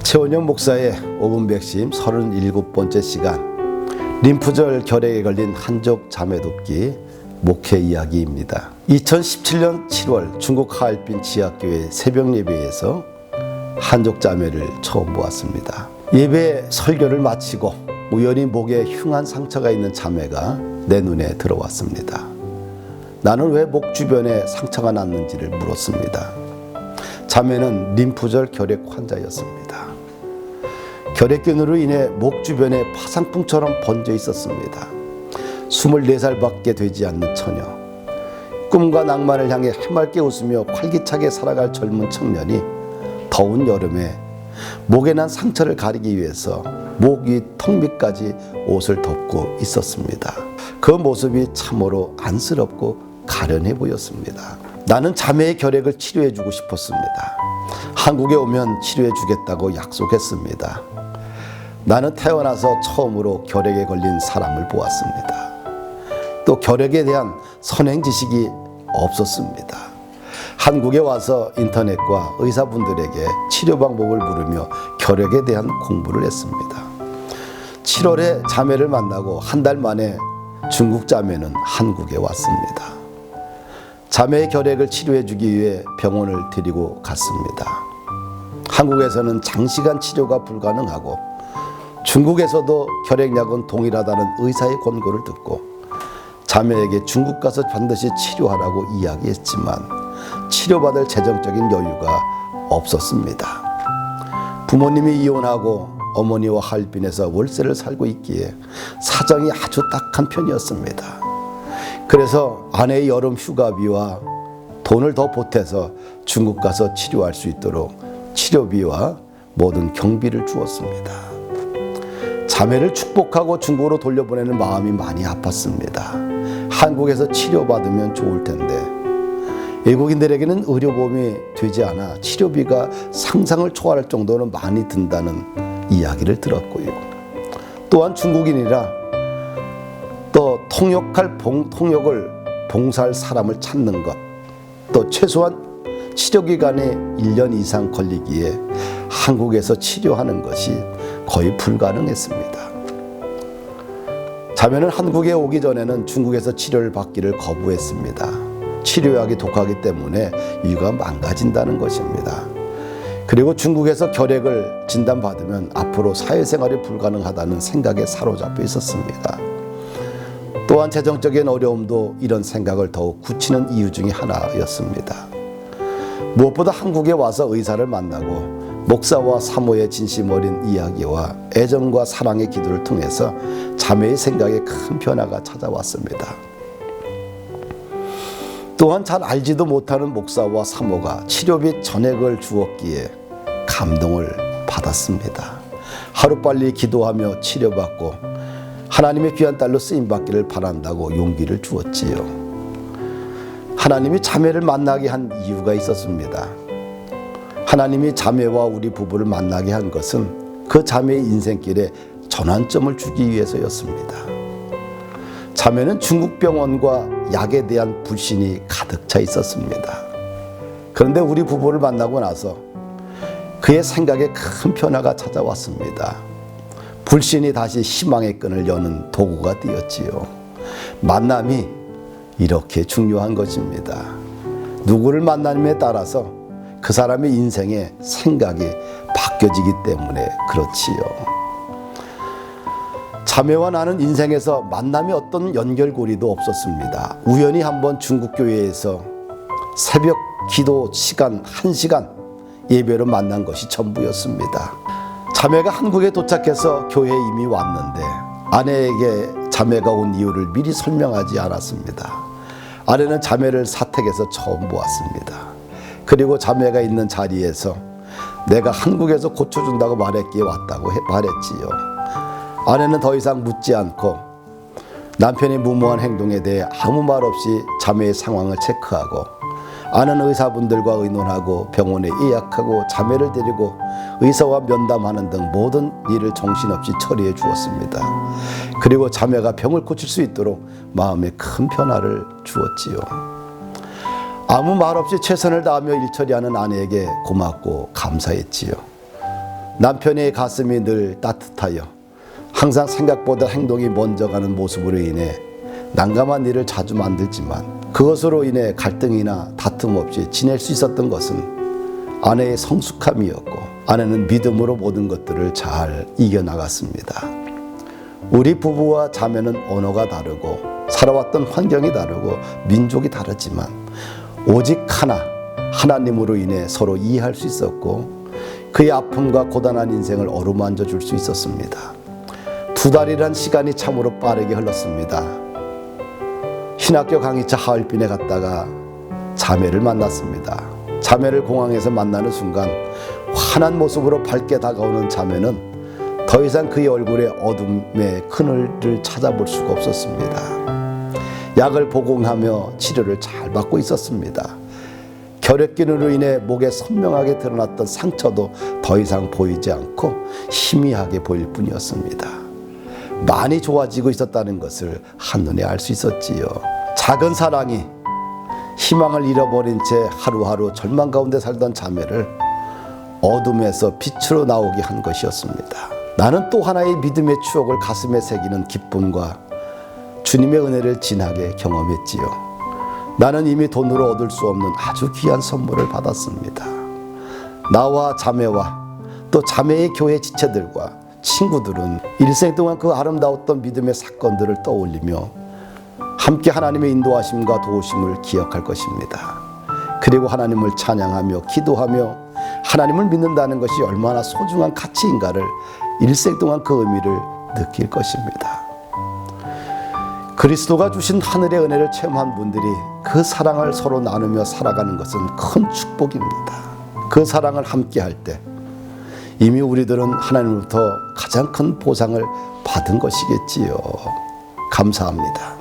최원영 목사의 5분 백심 37번째 시간, 림프절 결핵에 걸린 한족 자매 돕기 목회 이야기입니다. 2017년 7월 중국 하얼빈 지하교회 새벽 예배에서 한족 자매를 처음 보았습니다. 예배 설교를 마치고 우연히 목에 흉한 상처가 있는 자매가 내 눈에 들어왔습니다. 나는 왜 목 주변에 상처가 났는지를 물었습니다. 자매는 림프절 결핵 환자였습니다. 결핵균으로 인해 목 주변에 파상풍처럼 번져 있었습니다. 24살밖에 되지 않는 처녀, 꿈과 낭만을 향해 해맑게 웃으며 활기차게 살아갈 젊은 청년이 더운 여름에 목에 난 상처를 가리기 위해서 목 위 턱 밑까지 옷을 덮고 있었습니다. 그 모습이 참으로 안쓰럽고 가련해 보였습니다. 나는 자매의 결핵을 치료해 주고 싶었습니다. 한국에 오면 치료해 주겠다고 약속했습니다. 나는 태어나서 처음으로 결핵에 걸린 사람을 보았습니다. 또 결핵에 대한 선행 지식이 없었습니다. 한국에 와서 인터넷과 의사분들에게 치료 방법을 물으며 결핵에 대한 공부를 했습니다. 7월에 자매를 만나고 한 달 만에 중국 자매는 한국에 왔습니다. 자매의 결핵을 치료해 주기 위해 병원을 데리고 갔습니다. 한국에서는 장시간 치료가 불가능하고 중국에서도 결핵약은 동일하다는 의사의 권고를 듣고 자매에게 중국 가서 반드시 치료하라고 이야기했지만 치료받을 재정적인 여유가 없었습니다. 부모님이 이혼하고 어머니와 하얼빈에서 월세를 살고 있기에 사정이 아주 딱한 편이었습니다. 그래서 아내의 여름 휴가비와 돈을 더 보태서 중국 가서 치료할 수 있도록 치료비와 모든 경비를 주었습니다. 자매를 축복하고 중국으로 돌려보내는 마음이 많이 아팠습니다. 한국에서 치료받으면 좋을 텐데 외국인들에게는 의료보험이 되지 않아 치료비가 상상을 초월할 정도로 많이 든다는 이야기를 들었고요. 또한 중국인이라 또 통역을 봉사할 사람을 찾는 것, 또 최소한 치료기간이 1년 이상 걸리기에 한국에서 치료하는 것이 거의 불가능했습니다. 자매는 한국에 오기 전에는 중국에서 치료를 받기를 거부했습니다. 치료약이 독하기 때문에 이가 망가진다는 것입니다. 그리고 중국에서 결핵을 진단받으면 앞으로 사회생활이 불가능하다는 생각에 사로잡혀 있었습니다. 또한 재정적인 어려움도 이런 생각을 더욱 굳히는 이유 중에 하나였습니다. 무엇보다 한국에 와서 의사를 만나고 목사와 사모의 진심 어린 이야기와 애정과 사랑의 기도를 통해서 자매의 생각에 큰 변화가 찾아왔습니다. 또한 잘 알지도 못하는 목사와 사모가 치료비 전액을 주었기에 감동을 받았습니다. 하루빨리 기도하며 치료받고 하나님의 귀한 딸로 쓰임받기를 바란다고 용기를 주었지요. 하나님이 자매를 만나게 한 이유가 있었습니다. 하나님이 자매와 우리 부부를 만나게 한 것은 그 자매의 인생길에 전환점을 주기 위해서였습니다. 자매는 중국 병원과 약에 대한 불신이 가득 차 있었습니다. 그런데 우리 부부를 만나고 나서 그의 생각에 큰 변화가 찾아왔습니다. 불신이 다시 희망의 끈을 여는 도구가 되었지요. 만남이 이렇게 중요한 것입니다. 누구를 만남에 따라서 그 사람의 인생의 생각이 바뀌어지기 때문에 그렇지요. 자매와 나는 인생에서 만남이 어떤 연결고리도 없었습니다. 우연히 한번 중국 교회에서 새벽 기도 시간 1시간 예배로 만난 것이 전부였습니다. 자매가 한국에 도착해서 교회에 이미 왔는데 아내에게 자매가 온 이유를 미리 설명하지 않았습니다. 아내는 자매를 사택에서 처음 보았습니다. 그리고 자매가 있는 자리에서 내가 한국에서 고쳐준다고 말했기에 왔다고 말했지요. 아내는 더 이상 묻지 않고 남편의 무모한 행동에 대해 아무 말 없이 자매의 상황을 체크하고 아는 의사분들과 의논하고 병원에 예약하고 자매를 데리고 의사와 면담하는 등 모든 일을 정신없이 처리해 주었습니다. 그리고 자매가 병을 고칠 수 있도록 마음에 큰 변화를 주었지요. 아무 말 없이 최선을 다하며 일 처리하는 아내에게 고맙고 감사했지요. 남편의 가슴이 늘 따뜻하여 항상 생각보다 행동이 먼저 가는 모습으로 인해 난감한 일을 자주 만들지만 그것으로 인해 갈등이나 다툼 없이 지낼 수 있었던 것은 아내의 성숙함이었고 아내는 믿음으로 모든 것들을 잘 이겨나갔습니다. 우리 부부와 자매는 언어가 다르고 살아왔던 환경이 다르고 민족이 다르지만 오직 하나님으로 인해 서로 이해할 수 있었고 그의 아픔과 고단한 인생을 어루만져 줄 수 있었습니다. 2달이란 시간이 참으로 빠르게 흘렀습니다. 신학교 강의차 하얼빈에 갔다가 자매를 만났습니다. 자매를 공항에서 만나는 순간 환한 모습으로 밝게 다가오는 자매는 더 이상 그의 얼굴에 어둠의 그늘을 찾아볼 수가 없었습니다. 약을 복용하며 치료를 잘 받고 있었습니다. 결핵균으로 인해 목에 선명하게 드러났던 상처도 더 이상 보이지 않고 희미하게 보일 뿐이었습니다. 많이 좋아지고 있었다는 것을 한눈에 알 수 있었지요. 작은 사랑이 희망을 잃어버린 채 하루하루 절망 가운데 살던 자매를 어둠에서 빛으로 나오게 한 것이었습니다. 나는 또 하나의 믿음의 추억을 가슴에 새기는 기쁨과 주님의 은혜를 진하게 경험했지요. 나는 이미 돈으로 얻을 수 없는 아주 귀한 선물을 받았습니다. 나와 자매와 또 자매의 교회 지체들과 친구들은 일생 동안 그 아름다웠던 믿음의 사건들을 떠올리며 함께 하나님의 인도하심과 도우심을 기억할 것입니다. 그리고 하나님을 찬양하며 기도하며 하나님을 믿는다는 것이 얼마나 소중한 가치인가를 일생 동안 그 의미를 느낄 것입니다. 그리스도가 주신 하늘의 은혜를 체험한 분들이 그 사랑을 서로 나누며 살아가는 것은 큰 축복입니다. 그 사랑을 함께 할 때 이미 우리들은 하나님으로부터 가장 큰 보상을 받은 것이겠지요. 감사합니다.